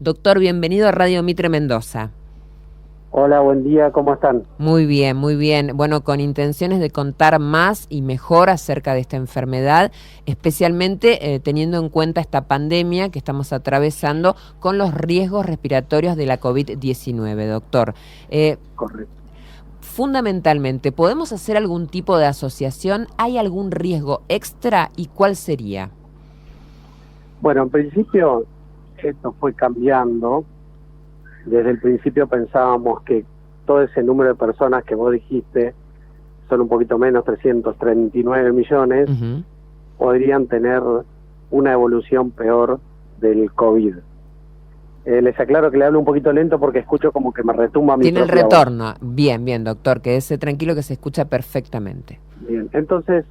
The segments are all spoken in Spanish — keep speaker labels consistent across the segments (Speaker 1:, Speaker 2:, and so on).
Speaker 1: Doctor, bienvenido a Radio Mitre Mendoza.
Speaker 2: Hola, buen día, ¿cómo están?
Speaker 1: Muy bien, muy bien. Bueno, con intenciones de contar más y mejor acerca de esta enfermedad, especialmente teniendo en cuenta esta pandemia que estamos atravesando con los riesgos respiratorios de la COVID-19, doctor.
Speaker 2: Correcto.
Speaker 1: Fundamentalmente, ¿podemos hacer algún tipo de asociación? ¿Hay algún riesgo extra y cuál sería?
Speaker 2: Bueno, en principio esto fue cambiando. Desde el principio pensábamos que todo ese número de personas que vos dijiste, son un poquito menos, 339 millones, podrían tener una evolución peor del COVID. Les aclaro que le hablo un poquito lento porque escucho como que me retumba mi
Speaker 1: Tiene el
Speaker 2: propia
Speaker 1: retorno.
Speaker 2: voz.
Speaker 1: Bien, bien, doctor, quédese tranquilo que se escucha perfectamente.
Speaker 2: Bien, entonces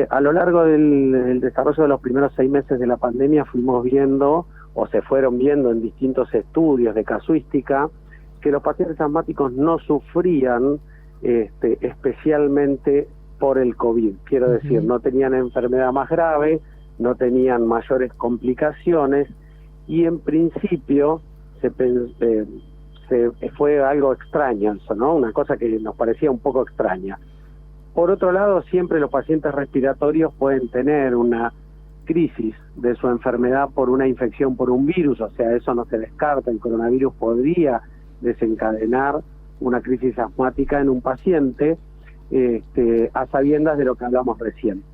Speaker 2: a lo largo del desarrollo de los primeros 6 meses de la pandemia fuimos viendo, o se fueron viendo en distintos estudios de casuística, que los pacientes asmáticos no sufrían especialmente por el COVID. Quiero decir, no tenían enfermedad más grave, no tenían mayores complicaciones, y en principio fue algo extraño eso, ¿no? Una cosa que nos parecía un poco extraña. Por otro lado, siempre los pacientes respiratorios pueden tener una crisis de su enfermedad por una infección por un virus, o sea, eso no se descarta. El coronavirus podría desencadenar una crisis asmática en un paciente, a sabiendas de lo que hablamos recién.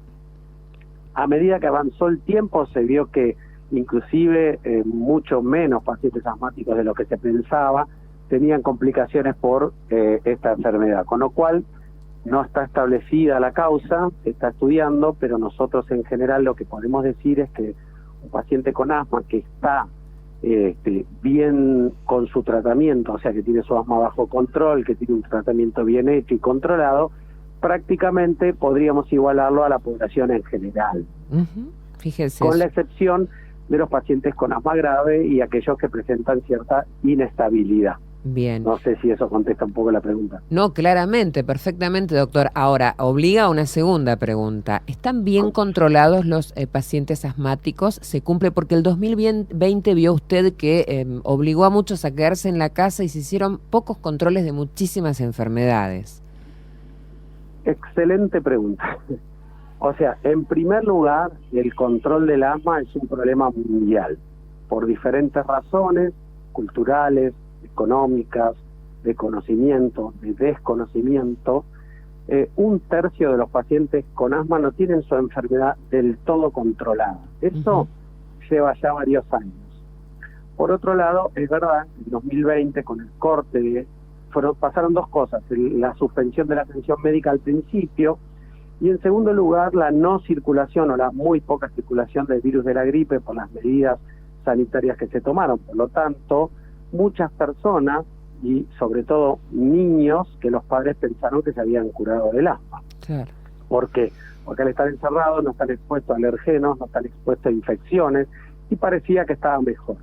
Speaker 2: A medida que avanzó el tiempo, se vio que inclusive mucho menos pacientes asmáticos de lo que se pensaba tenían complicaciones por esta enfermedad, con lo cual no está establecida la causa, se está estudiando, pero nosotros en general lo que podemos decir es que un paciente con asma que está bien con su tratamiento, o sea que tiene su asma bajo control, que tiene un tratamiento bien hecho y controlado, prácticamente podríamos igualarlo a la población en general.
Speaker 1: Fíjese
Speaker 2: con
Speaker 1: eso.
Speaker 2: la excepción de los pacientes con asma grave y aquellos que presentan cierta inestabilidad.
Speaker 1: Bien.
Speaker 2: No sé si eso contesta un poco la pregunta.
Speaker 1: No, claramente, perfectamente, doctor. Ahora, obliga a una segunda pregunta. ¿Están bien controlados los pacientes asmáticos? ¿Se cumple? Porque el 2020 vio usted que obligó a muchos a quedarse en la casa y se hicieron pocos controles de muchísimas enfermedades.
Speaker 2: Excelente pregunta. O sea, en primer lugar, el control del asma es un problema mundial, por diferentes razones, culturales, económicas, de conocimiento, de desconocimiento. Un tercio de los pacientes con asma no tienen su enfermedad del todo controlada. Eso lleva ya varios años. Por otro lado, es verdad, en 2020 con el corte pasaron dos cosas: la suspensión de la atención médica al principio, y en segundo lugar la no circulación o la muy poca circulación del virus de la gripe por las medidas sanitarias que se tomaron. Por lo tanto, muchas personas, y sobre todo niños, que los padres pensaron que se habían curado del asma.
Speaker 1: Claro.
Speaker 2: ¿Por qué? Porque al estar encerrados no están expuestos a alergenos, no están expuestos a infecciones, y parecía que estaba mejor.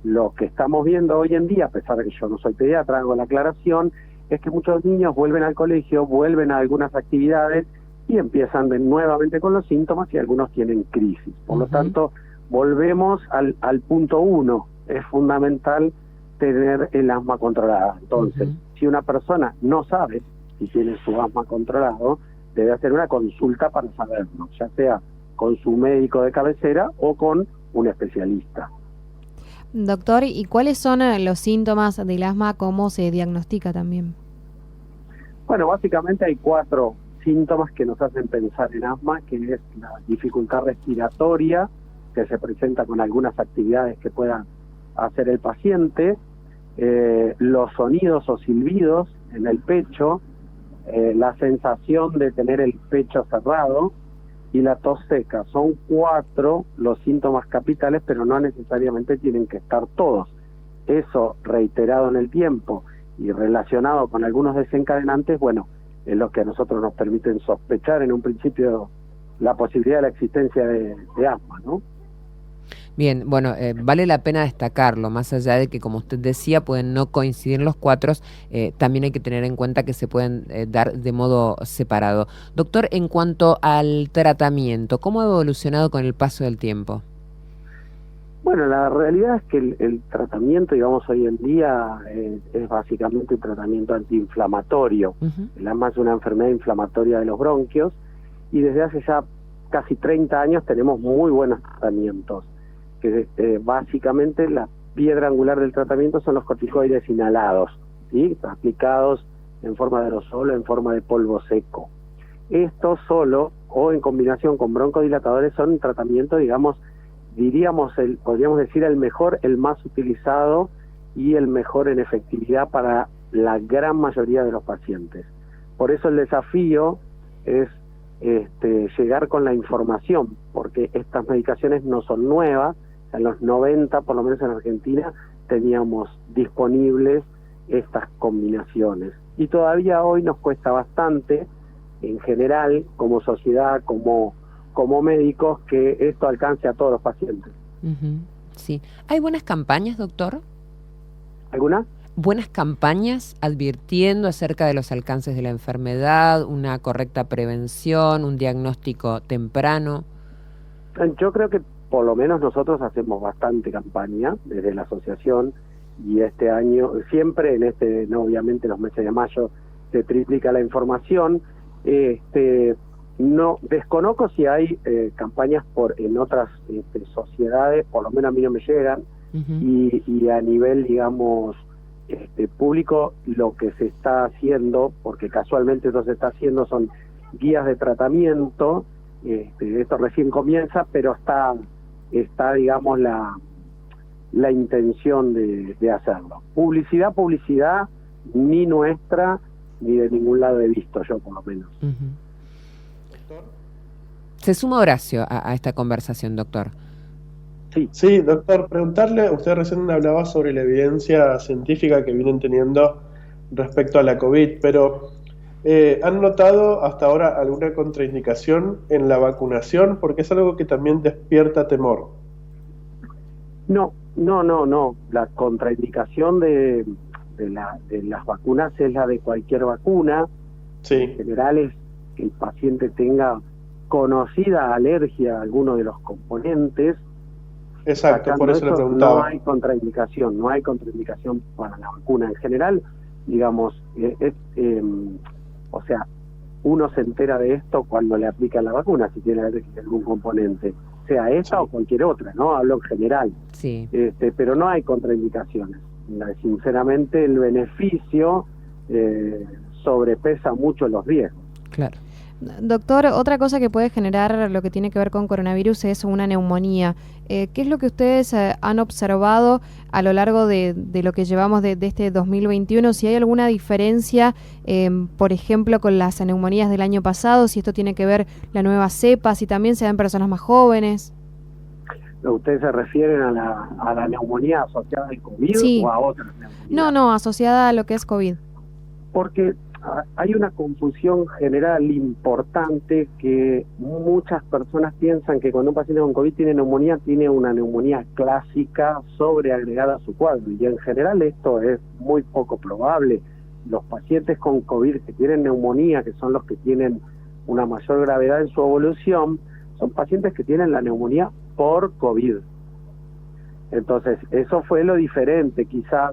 Speaker 2: Lo que estamos viendo hoy en día, a pesar de que yo no soy pediatra, hago la aclaración, es que muchos niños vuelven al colegio, vuelven a algunas actividades y empiezan nuevamente con los síntomas, y algunos tienen crisis. Por lo tanto, volvemos al punto uno. Es fundamental tener el asma controlada. Entonces, si una persona no sabe si tiene su asma controlado, debe hacer una consulta para saberlo, ya sea con su médico de cabecera o con un especialista.
Speaker 3: Doctor, ¿y cuáles son los síntomas del asma? ¿Cómo se diagnostica también?
Speaker 2: Bueno, básicamente hay 4 síntomas que nos hacen pensar en asma, que es la dificultad respiratoria, que se presenta con algunas actividades que pueda hacer el paciente, los sonidos o silbidos en el pecho, la sensación de tener el pecho cerrado y la tos seca. Son 4 los síntomas capitales, pero no necesariamente tienen que estar todos. Eso reiterado en el tiempo y relacionado con algunos desencadenantes, bueno, es lo que a nosotros nos permiten sospechar en un principio la posibilidad de la existencia de asma, ¿no?
Speaker 1: Bien, bueno, vale la pena destacarlo, más allá de que, como usted decía, pueden no coincidir los 4, también hay que tener en cuenta que se pueden dar de modo separado. Doctor, en cuanto al tratamiento, ¿cómo ha evolucionado con el paso del tiempo?
Speaker 2: Bueno, la realidad es que el tratamiento, digamos, hoy en día es básicamente un tratamiento antiinflamatorio. El asma es una enfermedad inflamatoria de los bronquios y desde hace ya casi 30 años tenemos muy buenos tratamientos. Que básicamente la piedra angular del tratamiento son los corticoides inhalados, ¿sí? Aplicados en forma de aerosol o en forma de polvo seco. Esto solo o en combinación con broncodilatadores son un tratamiento, digamos, podríamos decir el mejor, el más utilizado y el mejor en efectividad para la gran mayoría de los pacientes. Por eso el desafío es llegar con la información, porque estas medicaciones no son nuevas. En los 90, por lo menos en Argentina, teníamos disponibles estas combinaciones. Y todavía hoy nos cuesta bastante, en general, como sociedad, como médicos, que esto alcance a todos los pacientes.
Speaker 1: Sí. ¿Hay buenas campañas, doctor?
Speaker 2: ¿Alguna?
Speaker 1: Buenas campañas advirtiendo acerca de los alcances de la enfermedad, una correcta prevención, un diagnóstico temprano.
Speaker 2: Yo creo que por lo menos nosotros hacemos bastante campaña desde la asociación, y este año, siempre no, obviamente los meses de mayo se triplica la información. No desconozco si hay campañas en otras sociedades, por lo menos a mí no me llegan, y a nivel, digamos, público, lo que se está haciendo, porque casualmente esto se está haciendo, son guías de tratamiento. Esto recién comienza, pero está digamos, la intención de hacerlo. Publicidad, ni nuestra, ni de ningún lado he visto yo, por lo menos.
Speaker 1: Se suma Horacio a esta conversación, doctor.
Speaker 4: Sí, doctor, preguntarle, usted recién hablaba sobre la evidencia científica que vienen teniendo respecto a la COVID, pero ¿han notado hasta ahora alguna contraindicación en la vacunación? Porque es algo que también despierta temor.
Speaker 2: No. La contraindicación de las vacunas es la de cualquier vacuna.
Speaker 4: Sí.
Speaker 2: En general es que el paciente tenga conocida alergia a alguno de los componentes.
Speaker 4: Exacto, por eso le preguntaba.
Speaker 2: No hay contraindicación para la vacuna. En general, digamos, o sea, uno se entera de esto cuando le aplican la vacuna, si tiene alergia a algún componente, sea esa o cualquier otra, ¿no? Hablo en general.
Speaker 1: Sí.
Speaker 2: Pero no hay contraindicaciones. Sinceramente, el beneficio sobrepesa mucho los riesgos.
Speaker 1: Claro.
Speaker 3: Doctor, otra cosa que puede generar lo que tiene que ver con coronavirus es una neumonía. ¿Qué es lo que ustedes han observado a lo largo de lo que llevamos de este 2021? Si hay alguna diferencia, por ejemplo, con las neumonías del año pasado, si esto tiene que ver la nueva cepa, si también se da en personas más jóvenes.
Speaker 2: ¿Ustedes se refieren a la neumonía asociada al COVID o a otras neumonías?
Speaker 3: No, asociada a lo que es COVID.
Speaker 2: Porque hay una confusión general importante, que muchas personas piensan que cuando un paciente con COVID tiene neumonía, tiene una neumonía clásica sobreagregada a su cuadro, y en general esto es muy poco probable. Los pacientes con COVID que tienen neumonía, que son los que tienen una mayor gravedad en su evolución, son pacientes que tienen la neumonía por COVID. Entonces, eso fue lo diferente, quizás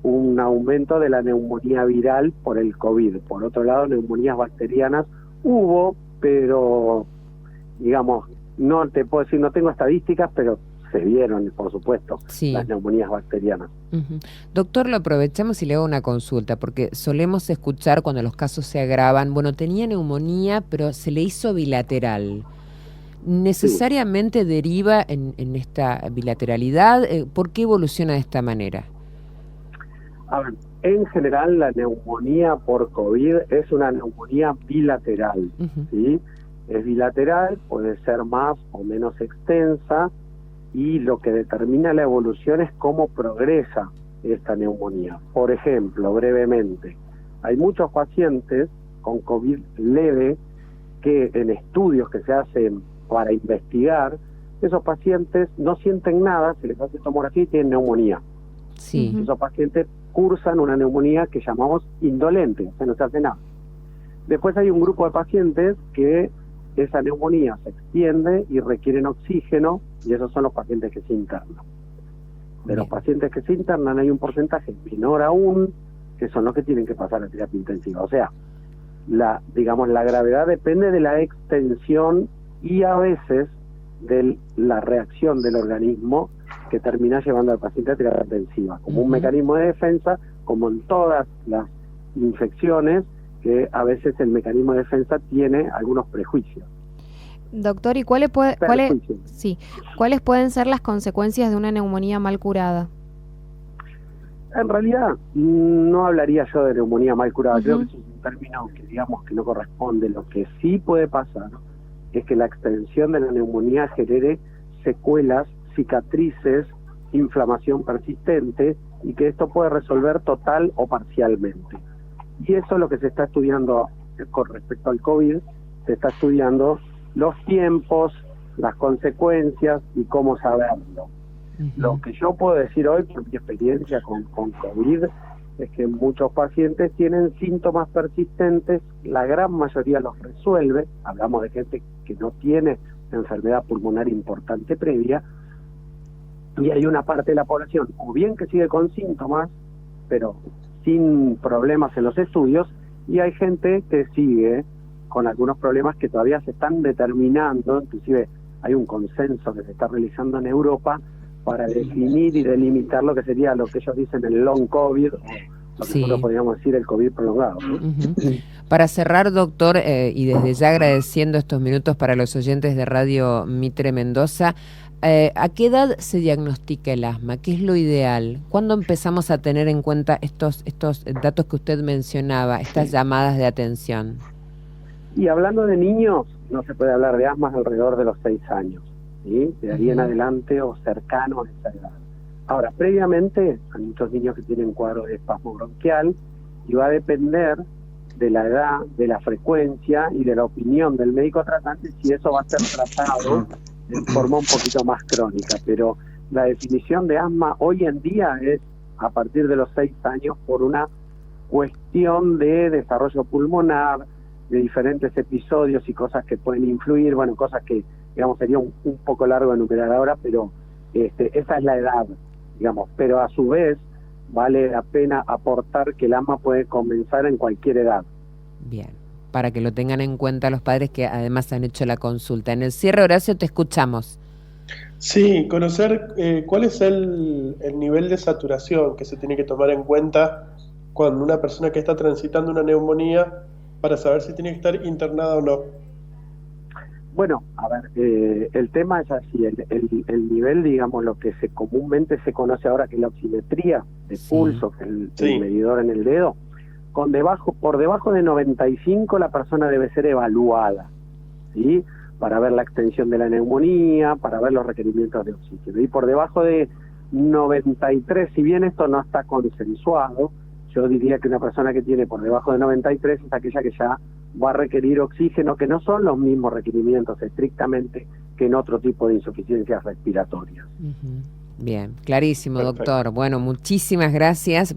Speaker 2: un aumento de la neumonía viral por el COVID. Por otro lado, neumonías bacterianas hubo, pero, digamos, no te puedo decir, no tengo estadísticas, pero se vieron, por supuesto, las neumonías bacterianas.
Speaker 1: Doctor, lo aprovechamos y le hago una consulta, porque solemos escuchar cuando los casos se agravan, bueno, tenía neumonía, pero se le hizo bilateral. ¿Necesariamente deriva en esta bilateralidad? ¿Por qué evoluciona de esta manera?
Speaker 2: A ver, en general la neumonía por COVID es una neumonía bilateral, ¿sí? Es bilateral, puede ser más o menos extensa, y lo que determina la evolución es cómo progresa esta neumonía. Por ejemplo, brevemente, hay muchos pacientes con COVID leve que en estudios que se hacen para investigar, esos pacientes no sienten nada, se les hace tomografía y tienen neumonía.
Speaker 1: Sí.
Speaker 2: Esos pacientes cursan una neumonía que llamamos indolente, o sea, no se hace nada. Después hay un grupo de pacientes que esa neumonía se extiende y requieren oxígeno y esos son los pacientes que se internan. De los
Speaker 1: Bien.
Speaker 2: pacientes que se internan hay un porcentaje menor aún, que son los que tienen que pasar a terapia intensiva. O sea, la gravedad depende de la extensión y a veces de la reacción del organismo que termina llevando al paciente a terapia intensiva, como un mecanismo de defensa, como en todas las infecciones, que a veces el mecanismo de defensa tiene algunos prejuicios.
Speaker 3: Doctor, ¿y cuáles pueden ser las consecuencias de una neumonía mal curada?
Speaker 2: En realidad, no hablaría yo de neumonía mal curada. Creo que es un término que digamos que no corresponde. Lo que sí puede pasar es que la extensión de la neumonía genere secuelas, cicatrices, inflamación persistente, y que esto puede resolver total o parcialmente. Y eso es lo que se está estudiando con respecto al COVID. Se está estudiando los tiempos, las consecuencias y cómo saberlo. Lo que yo puedo decir hoy, por mi experiencia con COVID, es que muchos pacientes tienen síntomas persistentes, la gran mayoría los resuelve. Hablamos de gente que no tiene enfermedad pulmonar importante previa, y hay una parte de la población, o bien que sigue con síntomas, pero sin problemas en los estudios, y hay gente que sigue con algunos problemas que todavía se están determinando. Inclusive hay un consenso que se está realizando en Europa para definir y delimitar lo que sería lo que ellos dicen el long COVID, o lo que nosotros podríamos decir el COVID prolongado, ¿no?
Speaker 1: Para cerrar, doctor, y desde ya agradeciendo estos minutos para los oyentes de Radio Mitre Mendoza, ¿a qué edad se diagnostica el asma? ¿Qué es lo ideal? ¿Cuándo empezamos a tener en cuenta estos datos que usted mencionaba, estas llamadas de atención? Y
Speaker 2: hablando de niños, no se puede hablar de asma alrededor de los 6 años, ¿sí? De ahí en adelante o cercano a esa edad. Ahora, previamente, hay muchos niños que tienen cuadro de espasmo bronquial, y va a depender de la edad, de la frecuencia y de la opinión del médico tratante si eso va a ser tratado de forma un poquito más crónica. Pero la definición de asma hoy en día es a partir de los 6 años por una cuestión de desarrollo pulmonar, de diferentes episodios y cosas que pueden influir, bueno, cosas que, digamos, sería un poco largo de enumerar ahora, pero esa es la edad, digamos, pero a su vez vale la pena aportar que el asma puede comenzar en cualquier edad.
Speaker 1: Bien, para que lo tengan en cuenta los padres que además han hecho la consulta. En el cierre, Horacio, te escuchamos.
Speaker 4: Sí, conocer cuál es el nivel de saturación que se tiene que tomar en cuenta cuando una persona que está transitando una neumonía, para saber si tiene que estar internada o no.
Speaker 2: Bueno, a ver, el tema es así, el nivel, digamos, lo que comúnmente se conoce ahora que es la oximetría de pulso, que es el medidor en el dedo, por debajo de 95 la persona debe ser evaluada, ¿sí? Para ver la extensión de la neumonía, para ver los requerimientos de oxígeno. Y por debajo de 93, si bien esto no está consensuado, yo diría que una persona que tiene por debajo de 93 es aquella que ya va a requerir oxígeno, que no son los mismos requerimientos estrictamente que en otro tipo de insuficiencias respiratorias.
Speaker 1: Bien, clarísimo, doctor. Bueno, muchísimas gracias